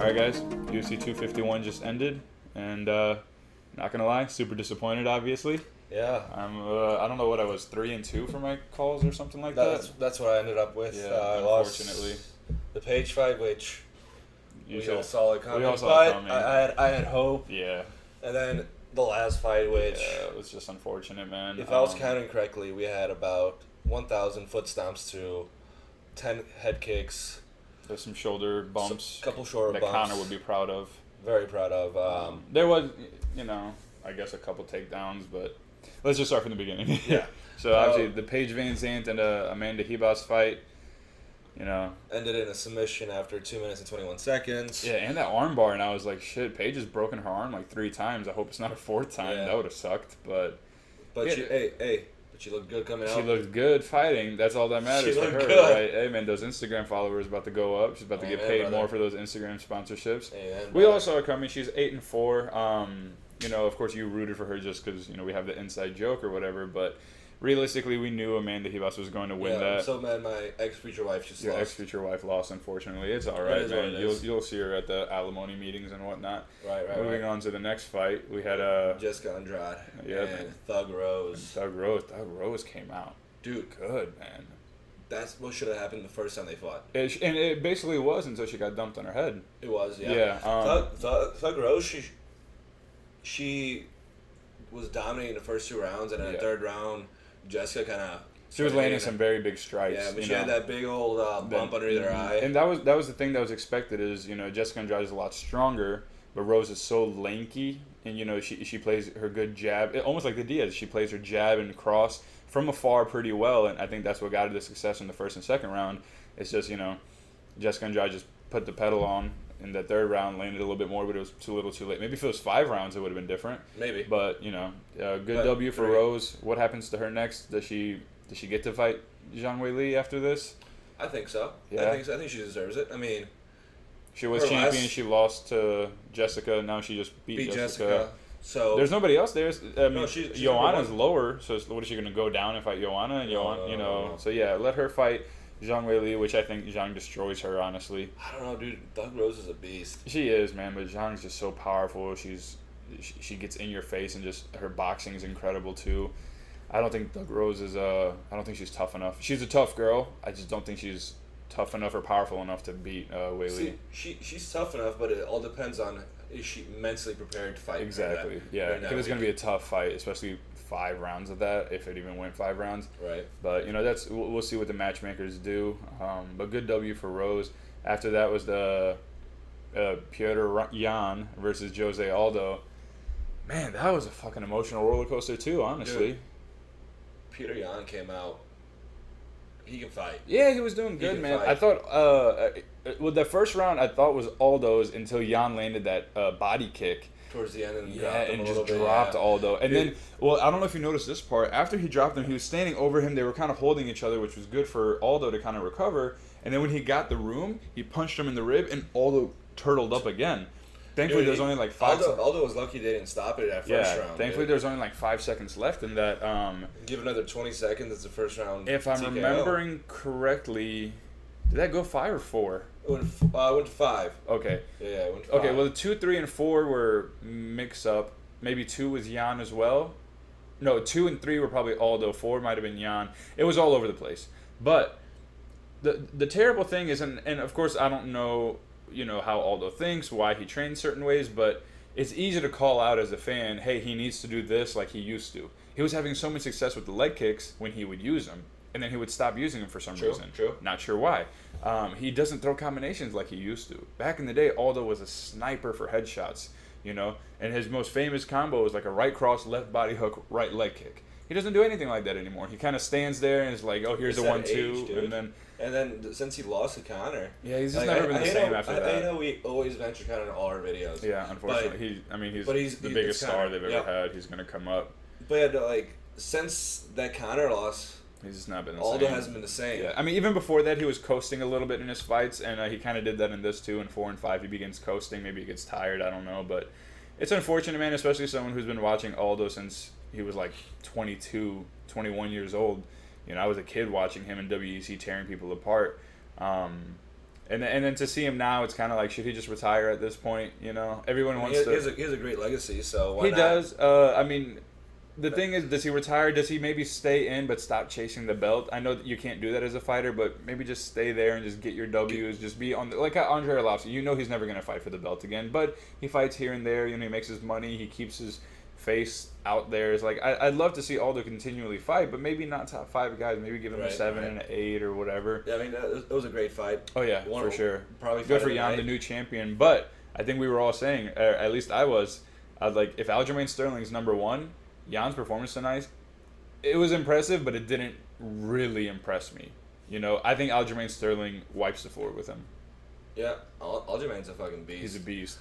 Alright guys, UFC 251 just ended, and not gonna lie, super disappointed obviously. Yeah. I don't know what I was, 3-2 for my calls or something like that. That's what I ended up with. Yeah, I unfortunately. lost the Paige fight, which we all saw it coming. We all saw it coming. I had hope. Yeah. And then the last fight, which it was just unfortunate, man. If I was counting correctly, we had about 1,000 foot stomps to 10 head kicks. There's some shoulder bumps. A couple shoulder bumps. That Conor would be proud of. Very proud of. There was, I guess a couple takedowns, but let's just start from the beginning. Yeah. So obviously the Paige VanZant and Amanda Ribas fight, ended in a submission after 2 minutes and 21 seconds. Yeah, and that arm bar, and I was like, shit, Paige has broken her arm like 3 times. I hope it's not a 4th time. Yeah. That would have sucked, but yeah. She looked good coming out. She looked good fighting. That's all that matters for her, good. Right? Hey, man, those Instagram followers about to go up. She's about to get paid more for those Instagram sponsorships. We all saw it coming. She's 8-4. Of course, you rooted for her just because we have the inside joke or whatever. But realistically, we knew Amanda Ribas was going to win that. I'm so mad my ex-future wife just lost. Your ex-future wife lost, unfortunately. It's all right, man. You'll see her at the alimony meetings and whatnot. Right. Moving on to the next fight, we had Jessica Andrade and Thug Rose. Thug Rose came out. Dude. Good, man. That's what should have happened the first time they fought. It basically was until she got dumped on her head. It was, yeah. Yeah. Thug Rose, she was dominating the first 2 rounds, and in the 3rd round, Jessica kind of... She was landing some very big strikes. Yeah, but she had that big old bump under their eye. And that was the thing that was expected is, Jessica Andrade is a lot stronger, but Rose is so lanky, and, she plays her good jab. Almost like the Diaz. She plays her jab and cross from afar pretty well, and I think that's what got her the success in the 1st and 2nd round. It's just, Jessica Andrade just put the pedal on in the 3rd round, landed a little bit more, but it was too little too late. Maybe if it was 5 rounds, it would have been different. Maybe. But, good W for Rose. What happens to her next? Does she get to fight Zhang Weili after this? I think so. Yeah. I think she deserves it. I mean, she was champion. She lost to Jessica. Now she just beat Jessica. So there's nobody else there. she's Joanna's lower. So what is she going to go down and fight Joanna? And Joanna, So yeah, let her fight Zhang Weili, which I think Zhang destroys her. Honestly, I don't know, dude. Thug Rose is a beast. She is, man. But Zhang's just so powerful. She gets in your face, and just her boxing is incredible too. I don't think Thug Rose is I don't think she's tough enough. She's a tough girl. I just don't think she's tough enough or powerful enough to beat Weili. She's tough enough, but it all depends on is she mentally prepared to fight. Exactly. Yeah, because it's going to be a tough fight, especially 5 rounds of that, if it even went 5 rounds. Right. But that's we'll see what the matchmakers do. But good W for Rose. After that was the Petr Yan versus Jose Aldo. Man, that was a fucking emotional roller coaster too. Honestly. Dude, Petr Yan came out. He can fight. Yeah, he was doing good, man. Fight. I thought, the first round I thought was Aldo's until Yan landed that body kick towards the end and dropped Aldo. And then, I don't know if you noticed this part. After he dropped him, he was standing over him. They were kind of holding each other, which was good for Aldo to kind of recover. And then when he got the room, he punched him in the rib, and Aldo turtled up again. Thankfully, there's only like 5 seconds. Aldo was lucky they didn't stop it at first round. Thankfully, there's only like 5 seconts left in that. Give another 20 seconds. It's the first round. If I'm remembering correctly, did that go 5 or 4? It went to 5. Okay. Yeah, it went to 5. Okay, well, the 2, 3, and 4 were mix up. Maybe 2 was Yan as well. No, 2 and 3 were probably Aldo. 4 might have been Yan. It was all over the place. But the terrible thing is, and of course, I don't know, how Aldo thinks, why he trains certain ways, but it's easy to call out as a fan, hey, he needs to do this like he used to. He was having so much success with the leg kicks when he would use them, and then he would stop using them for some reason. True. Not sure why. He doesn't throw combinations like he used to. Back in the day, Aldo was a sniper for headshots, and his most famous combo was like a right cross, left body hook, right leg kick. He doesn't do anything like that anymore. He kind of stands there and is like, oh, here's the 1-2, and then since he lost to Conor, he's just never been the same after that. I know we always mention Conor in all our videos. Yeah, unfortunately, he's the biggest star they've ever had. He's gonna come up. But since that Conor loss, he's just not been the same. Aldo hasn't been the same. Yeah, even before that, he was coasting a little bit in his fights, and he kind of did that in this too. In 4 and 5, he begins coasting. Maybe he gets tired. I don't know, but it's unfortunate, man. Especially someone who's been watching Aldo since he was like 22, 21 years old. I was a kid watching him in WEC tearing people apart. And then to see him now, it's kind of like, should he just retire at this point? You know, everyone wants to. He has a great legacy, so why he not? does. I mean, the thing is, does he retire? Does he maybe stay in but stop chasing the belt? I know that you can't do that as a fighter, but maybe just stay there and just get your W's. Just be on like Andre Arlovski. You know he's never gonna fight for the belt again, but he fights here and there. You know, he makes his money. He keeps his face out there. It's like I'd love to see Aldo continually fight, but maybe not top 5 guys. Maybe give him a 7 and an 8 or whatever. Yeah, I mean it was a great fight. Oh yeah, for sure. Probably good for Jan, the new champion. But I think we were all saying, or at least I was like, if Aljamain Sterling's number 1, Jan's performance tonight, it was impressive, but it didn't really impress me. You know, I think Aljamain Sterling wipes the floor with him. Yeah, Aljamain's a fucking beast. He's a beast.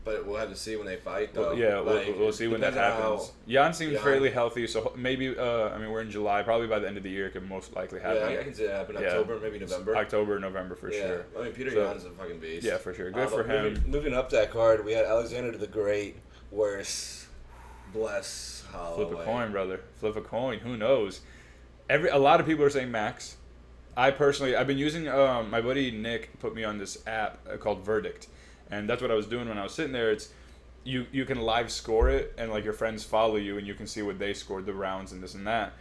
But we'll have to see when they fight, though. Well, yeah, we'll see when that happens. Jan seems fairly healthy, so maybe, I mean, we're in July. Probably by the end of the year, it could most likely happen. Yeah, I can see that happen. October, maybe November. October, November for sure. I mean, Petr Jan's a fucking beast. Yeah, for sure. Good for him. Moving up that card, we had Alexander the Great, worse. Bless Holloway. Flip a coin, brother. Flip a coin. Who knows? A lot of people are saying Max. I've been using, my buddy Nick put me on this app called Verdict. And that's what I was doing when I was sitting there. It's you can live score it, and like your friends follow you, and you can see what they scored, the rounds and this and that.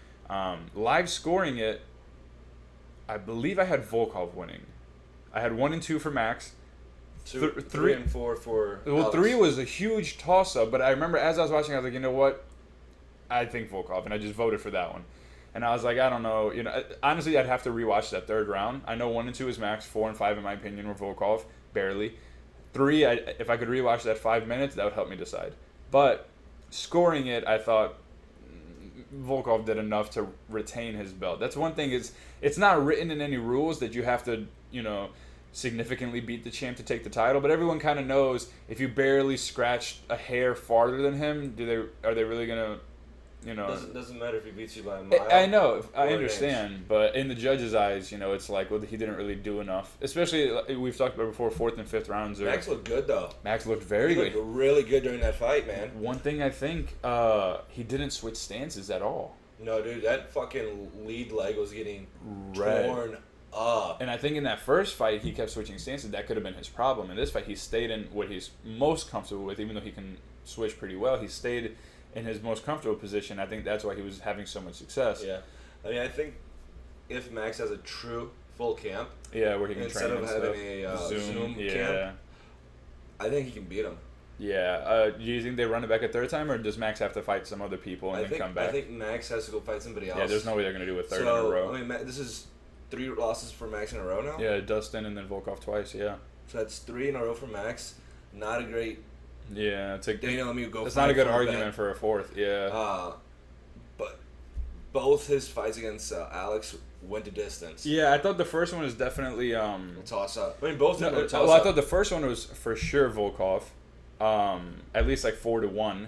Live scoring it, I believe I had Volkov winning. I had 1 and 2 for Max. 3 and 4 for Well, Alex. 3 was a huge toss-up, but I remember as I was watching, I was like, you know what? I think Volkov, and I just voted for that one. And I was like, I don't know. You know, honestly, I'd have to rewatch that 3rd round. I know 1 and 2 is Max, 4 and 5, in my opinion, were Volkov, barely. 3, if I could rewatch that 5 minutes, that would help me decide. But scoring it, I thought Volkov did enough to retain his belt. That's one thing, is it's not written in any rules that you have to, you know, significantly beat the champ to take the title, but everyone kind of knows if you barely scratched a hair farther than him, are they really gonna, you know? Doesn't matter if he beats you by a mile. I know, I understand, but in the judge's eyes, you know, it's like, well, he didn't really do enough. Especially, we've talked about before, 4th and 5th rounds. Max looked good though. Max looked very good. He looked really good during that fight, man. One thing I think, he didn't switch stances at all. No, dude, that fucking lead leg was getting torn up. And I think in that first fight, he kept switching stances. That could have been his problem. In this fight, he stayed in what he's most comfortable with, even though he can switch pretty well. He stayed in his most comfortable position. I think that's why he was having so much success. Yeah. I mean, I think if Max has a true full camp, where he can instead train of having a Zoom camp, I think he can beat him. Yeah. Do you think they run it back a 3rd time, or does Max have to fight some other people and then come back? I think Max has to go fight somebody else. Yeah, there's no way they're going to do a 3rd in a row. I mean, this is 3 losses for Max in a row now? Yeah, Dustin and then Volkov twice, yeah. So that's 3 in a row for Max. Not a great... Yeah, it's That's not a good argument for a 4th, yeah. But both his fights against Alex went to distance. Yeah, I thought the first one was definitely... toss up. I mean, both of them were toss up. Well, I thought the first one was for sure Volkov. At least like 4-1.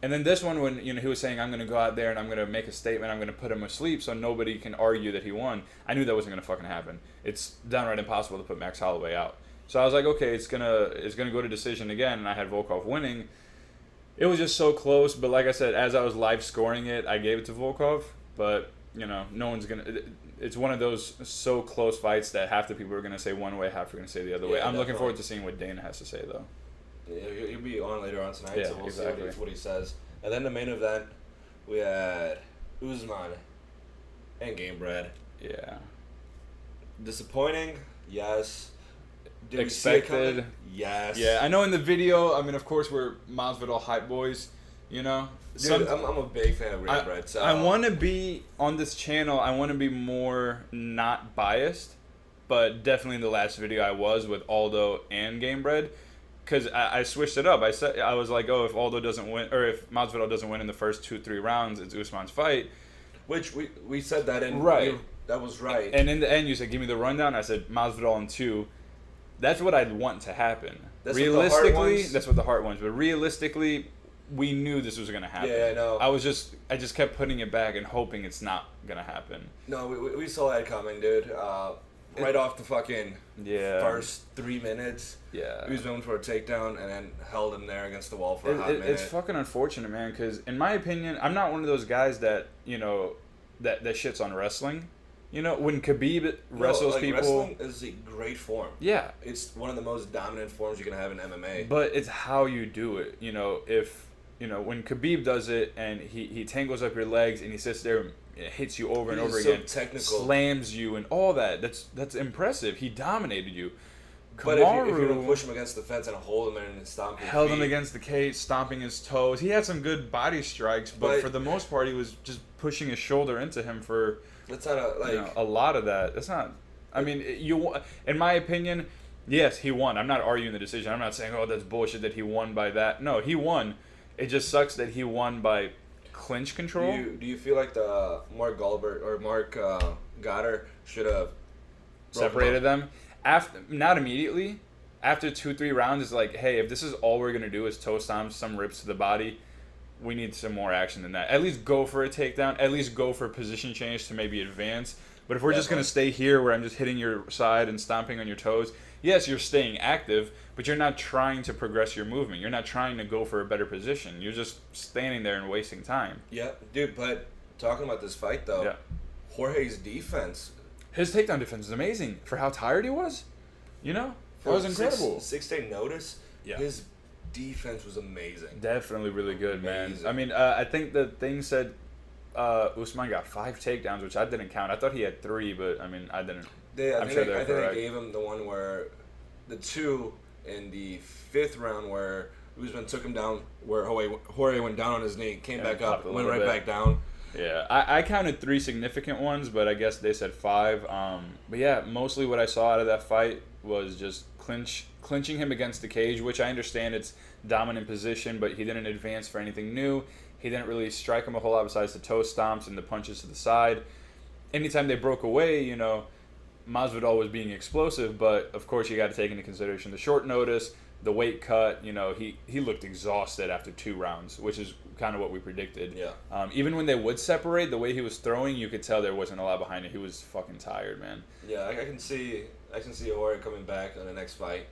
And then this one, when, you know, he was saying, I'm going to go out there and I'm going to make a statement, I'm going to put him asleep so nobody can argue that he won. I knew that wasn't going to fucking happen. It's downright impossible to put Max Holloway out. So I was like, okay, it's gonna go to decision again, and I had Volkov winning. It was just so close, but like I said, as I was live scoring it, I gave it to Volkov. But, you know, no one's going to... It's one of those so close fights that half the people are going to say one way, half are going to say the other way. I'm looking forward to seeing what Dana has to say, though. Yeah, he'll be on later on tonight, so we'll see what he says. And then the main event, we had Usman and Gamebred. Yeah. Disappointing, yes. Did Expected, yes. Yeah, I know in the video, I mean, of course, we're Masvidal hype boys, you know? Dude, I'm a big fan of Gamebred. So I want to be, on this channel, I want to be more not biased, but definitely in the last video I was with Aldo and Gamebred. Because I switched it up. I was like, oh, if Aldo doesn't win, or if Masvidal doesn't win in the first 2-3 rounds, it's Usman's fight. Which we said that in. Right. That was right. And in the end, you said, give me the rundown. I said, Masvidal in 2. That's what I'd want to happen. Realistically, that's what the heart wants. But realistically, we knew this was going to happen. Yeah, I know. I just kept putting it back and hoping it's not going to happen. No, we saw that coming, dude. Right off the fucking first 3 minutes. Yeah. He was going for a takedown and then held him there against the wall for a hot minute. It's fucking unfortunate, man, because in my opinion, I'm not one of those guys that, you know, that shits on wrestling. You know, when Khabib wrestles people... Wrestling is a great form. Yeah. It's one of the most dominant forms you can have in MMA. But it's how you do it. You know, when Khabib does it and he tangles up your legs and he sits there and hits you over and over again, technical. Slams you and all that, that's impressive. He dominated you. But Kamaru, if you don't push him against the fence and hold him and stomp his held feet. him against the cage, stomping his toes. He had some good body strikes, but for the most part, he was just pushing his shoulder into him for that's not a lot of that. That's not. I mean, in my opinion, yes, he won. I'm not arguing the decision. I'm not saying, oh, that's bullshit that he won by that. No, he won. It just sucks that he won by clinch control. Do you feel like the Mark Goldberg or Mark Goddard should have separated them? Not immediately. After 2-3 rounds, it's like, hey, if this is all we're gonna do is toe stomp, some rips to the body, we need some more action than that. At least go for a takedown. At least go for a position change to maybe advance. But if we're just gonna stay here where I'm just hitting your side and stomping on your toes, yes, you're staying active, but you're not trying to progress your movement. You're not trying to go for a better position. You're just standing there and wasting time. Yeah, dude. But talking about this fight though, Jorge's defense. His takedown defense is amazing for how tired he was. You know, that was incredible. 6-day notice. Yeah. His defense was amazing. Definitely really good, man. I mean, I think the thing said Usman got 5 takedowns, which I didn't count. I thought he had 3, but I mean, I didn't. I think they gave him the one where the 2 in the 5th round where Usman took him down, where Jorge went down on his knee, came back up, went right back down. Yeah, I counted 3 significant ones, but I guess they said 5. But yeah, mostly what I saw out of that fight was just clinching him against the cage, which I understand it's dominant position, but he didn't advance for anything new. He didn't really strike him a whole lot besides the toe stomps and the punches to the side. Anytime they broke away, you know, Masvidal was being explosive, but of course you got to take into consideration the short notice, the weight cut. You know, he looked exhausted after 2 rounds, which is kind of what we predicted. Yeah. Even when they would separate, the way he was throwing, you could tell there wasn't a lot behind it. He was fucking tired, man. Yeah, I can see Jorge coming back on the next fight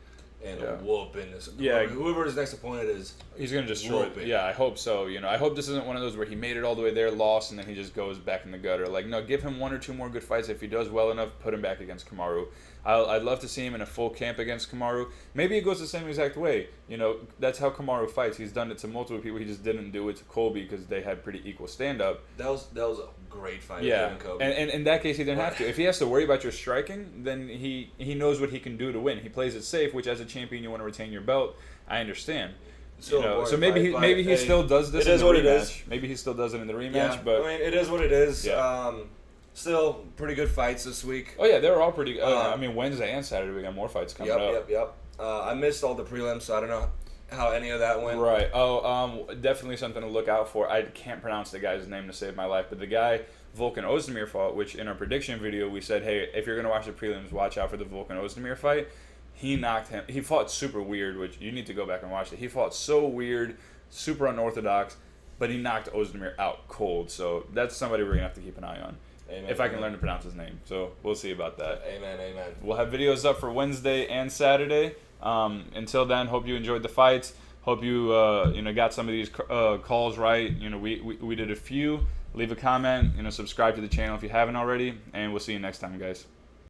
and whooping this. Yeah. Whoever his next opponent is, he's gonna destroy it. Yeah, I hope so. You know, I hope this isn't one of those where he made it all the way there, lost, and then he just goes back in the gutter. Like, no, give him 1 or 2 more good fights. If he does well enough, put him back against Kamaru. I'd love to see him in a full camp against Kamaru. Maybe it goes the same exact way. You know, that's how Kamaru fights. He's done it to multiple people. He just didn't do it to Colby because they had pretty equal stand-up. That was a great fight. Yeah, and in that case, he didn't have to. If he has to worry about your striking, then he knows what he can do to win. He plays it safe, which as a champion you want to retain your belt. I understand. You know, so maybe he still does this in the rematch. Maybe he still does it in the rematch. Yeah, but I mean, it is what it is. Yeah. Still pretty good fights this week. Oh yeah, they were all pretty good. I mean, Wednesday and Saturday we got more fights coming up. Yep. I missed all the prelims, so I don't know how any of that went. Right. Definitely something to look out for. I can't pronounce the guy's name to save my life, but the guy Volkanovski fought, which in our prediction video we said, hey, if you're gonna watch the prelims, watch out for the Volkanovski fight. He knocked him. He fought super weird, which you need to go back and watch it. He fought so weird, super unorthodox, but he knocked Ozdemir out cold. So that's somebody we're gonna have to keep an eye on. Amen, if I can learn to pronounce his name. So we'll see about that. Amen. We'll have videos up for Wednesday and Saturday. Until then, hope you enjoyed the fights. Hope you got some of these calls right. You know, we did a few. Leave a comment. You know, subscribe to the channel if you haven't already, and we'll see you next time, guys.